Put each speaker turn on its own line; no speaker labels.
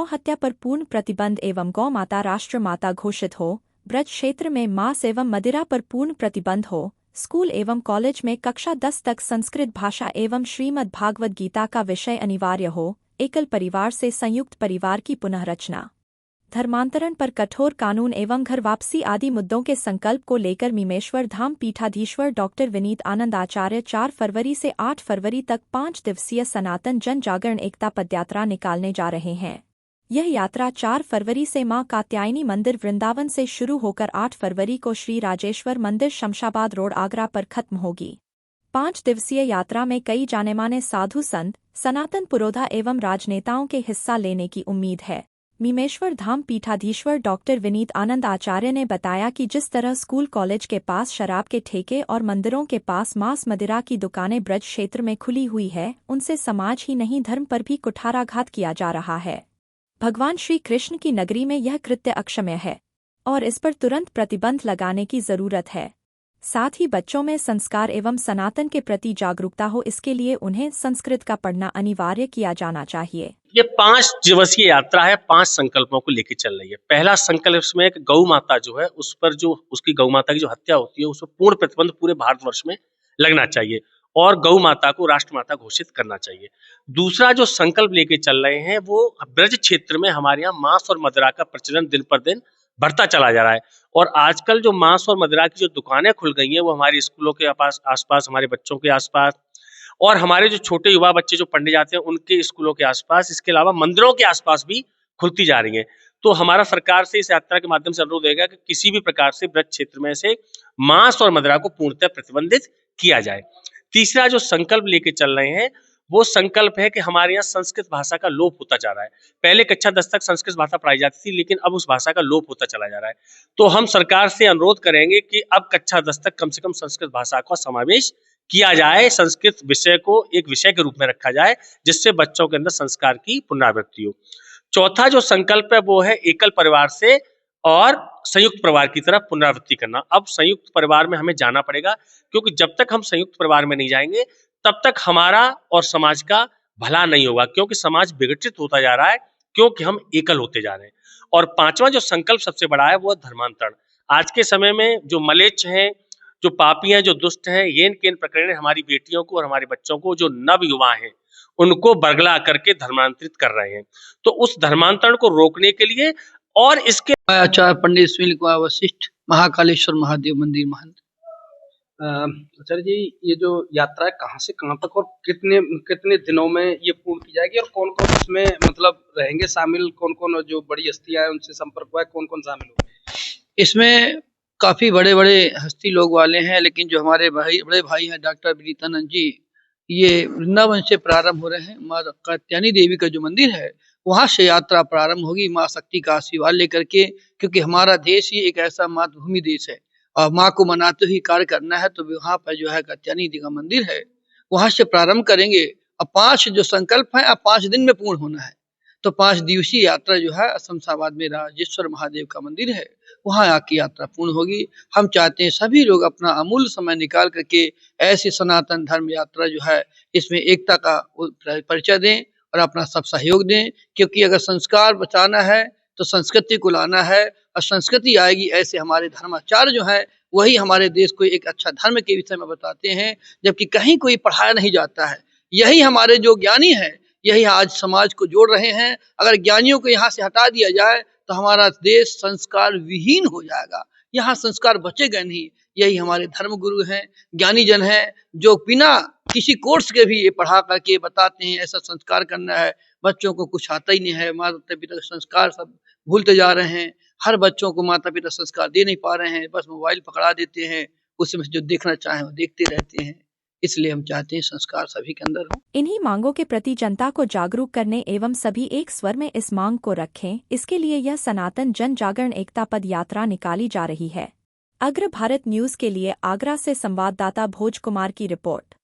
गौ हत्या पर पूर्ण प्रतिबंध एवं गौ माता राष्ट्र माता घोषित हो, ब्रज क्षेत्र में मांस एवं मदिरा पर पूर्ण प्रतिबंध हो, स्कूल एवं कॉलेज में कक्षा 10 तक संस्कृत भाषा एवं श्रीमद् भागवत गीता का विषय अनिवार्य हो, एकल परिवार से संयुक्त परिवार की पुनर्रचना, धर्मांतरण पर कठोर कानून एवं घर वापसी आदि मुद्दों के संकल्प को लेकर मीमेश्वर धाम पीठाधीश्वर डॉक्टर विनीत आनंद आचार्य 4 फरवरी से 8 फरवरी तक 5 दिवसीय सनातन जन जागरण एकता पदयात्रा निकालने जा रहे हैं। यह यात्रा 4 फरवरी से मां कात्यायनी मंदिर वृंदावन से शुरू होकर 8 फरवरी को श्री राजेश्वर मंदिर शमशाबाद रोड आगरा पर खत्म होगी। 5 दिवसीय यात्रा में कई जानेमाने साधु संत, सनातन पुरोधा एवं राजनेताओं के हिस्सा लेने की उम्मीद है। मीमेश्वर धाम पीठाधीश्वर डॉक्टर विनीत आनंद आचार्य ने बताया कि जिस तरह स्कूल कॉलेज के पास शराब के ठेके और मंदिरों के पास मांस मदिरा की दुकानें ब्रज क्षेत्र में खुली हुई है, उनसे समाज ही नहीं धर्म पर भी कुठाराघात किया जा रहा है। भगवान श्री कृष्ण की नगरी में यह कृत्य अक्षम्य है और इस पर तुरंत प्रतिबंध लगाने की जरूरत है। साथ ही बच्चों में संस्कार एवं सनातन के प्रति जागरूकता हो, इसके लिए उन्हें संस्कृत का पढ़ना अनिवार्य किया जाना चाहिए।
ये 5 दिवसीय यात्रा है, 5 संकल्पों को लेकर चल रही है। पहला संकल्प इसमें एक गौ माता जो है उस पर जो उसकी गौ माता की जो हत्या होती है उस पर पूर्ण प्रतिबंध पूरे भारतवर्ष में लगना चाहिए और गौ माता को राष्ट्रमाता घोषित करना चाहिए। दूसरा जो संकल्प लेके चल रहे हैं वो ब्रज क्षेत्र में हमारे यहाँ मांस और मदिरा का प्रचलन दिन पर दिन बढ़ता चला जा रहा है और आजकल जो मांस और मदिरा की जो दुकानें खुल गई हैं वो हमारे स्कूलों के आसपास, हमारे बच्चों के आसपास और हमारे जो छोटे युवा बच्चे जो पढ़ने जाते हैं उनके स्कूलों के आसपास, इसके अलावा मंदिरों के आसपास भी खुलती जा रही हैं। तो हमारा सरकार से इस यात्रा के माध्यम से अनुरोध रहेगा कि किसी भी प्रकार से ब्रज क्षेत्र में से मांस और मदिरा को पूर्णतः प्रतिबंधित किया जाए। तीसरा जो संकल्प लेके चल रहे हैं वो संकल्प है कि हमारे यहाँ संस्कृत भाषा का लोप होता जा रहा है। पहले कक्षा 10 तक संस्कृत भाषा पढ़ाई जाती थी, लेकिन अब उस भाषा का लोप होता चला जा रहा है। तो हम सरकार से अनुरोध करेंगे कि अब कक्षा 10 तक कम से कम संस्कृत भाषा का समावेश किया जाए, संस्कृत विषय को एक विषय के रूप में रखा जाए जिससे बच्चों के अंदर संस्कार की पुनरावृत्ति हो। चौथा जो संकल्प है वो है एकल परिवार से और संयुक्त परिवार की तरफ पुनरावृत्ति करना। अब संयुक्त परिवार में हमें जाना पड़ेगा क्योंकि जब तक हम संयुक्त परिवार में नहीं जाएंगे तब तक हमारा और समाज का भला नहीं होगा, क्योंकि समाज विघटित होता जा रहा है क्योंकि हम एकल होते जा रहे हैं। और 5वां जो संकल्प सबसे बड़ा है वो धर्मांतरण। आज के समय में जो मलेच्छ हैं, जो पापी हैं, जो दुष्ट हैं, येन केन प्रकरण हमारी बेटियों को और हमारे बच्चों को, जो नव युवा हैं उनको बरगला करके धर्मांतरित कर रहे हैं। तो उस धर्मांतरण को रोकने के लिए और इसके
आचार्य पंडित सुनील कुमार वशिष्ठ, महाकालेश्वर महादेव मंदिर महंत।
आचार्य जी, ये जो यात्रा है कहाँ से कहाँ तक और कितने दिनों में ये पूर्ण की जाएगी और कौन कौन इसमें मतलब रहेंगे शामिल, कौन कौन जो बड़ी हस्तियां हैं उनसे संपर्क हुआ है, कौन कौन शामिल होंगे?
इसमें काफी बड़े बड़े हस्ती लोग वाले हैं, लेकिन जो हमारे बड़े भाई हैं डॉक्टर विनीतानंद जी, ये वृंदावन से प्रारंभ हो रहे हैं। माँ कात्यायनी देवी का जो मंदिर है वहां से यात्रा प्रारंभ होगी माँ शक्ति का आशीर्वाद लेकर के, क्योंकि हमारा देश ही एक ऐसा मातृभूमि देश है और माँ को मनाते ही कार्य करना है। तो वहाँ पर जो है कात्यायनी देवी का मंदिर है, वहां से प्रारंभ करेंगे। अब 5 जो संकल्प है अब 5 दिन में पूर्ण होना है। तो 5 दिवसीय यात्रा जो है शमशाबाद में राजेश्वर महादेव का मंदिर है, वहां आके यात्रा पूर्ण होगी। हम चाहते हैं सभी लोग अपना अमूल्य समय निकाल करके ऐसी सनातन धर्म यात्रा जो है इसमें एकता का परिचय दें और अपना सब सहयोग दें, क्योंकि अगर संस्कार बचाना है तो संस्कृति को लाना है और संस्कृति आएगी ऐसे हमारे धर्माचार्य जो है वही हमारे देश को एक अच्छा धर्म के विषय में बताते हैं, जबकि कहीं कोई पढ़ाया नहीं जाता है। यही हमारे जो ज्ञानी है यही आज समाज को जोड़ रहे हैं। अगर ज्ञानियों को यहाँ से हटा दिया जाए तो हमारा देश संस्कार विहीन हो जाएगा, यहाँ संस्कार बचेगा नहीं। यही हमारे धर्म गुरु हैं, ज्ञानी जन हैं, जो बिना किसी कोर्स के भी ये पढ़ा करके बताते हैं ऐसा संस्कार करना है। बच्चों को कुछ आता ही नहीं है, माता पिता का संस्कार सब भूलते जा रहे हैं। हर बच्चों को माता पिता संस्कार दे नहीं पा रहे हैं, बस मोबाइल पकड़ा देते हैं, उसमें जो देखना चाहें वो देखते रहते हैं। इसलिए हम चाहते हैं संस्कार सभी के अंदर हो।
इन्हीं मांगों के प्रति जनता को जागरूक करने एवं सभी एक स्वर में इस मांग को रखें, इसके लिए यह सनातन जन जागरण एकता पद यात्रा निकाली जा रही है। अग्र भारत न्यूज के लिए आगरा से संवाददाता भोज कुमार की रिपोर्ट।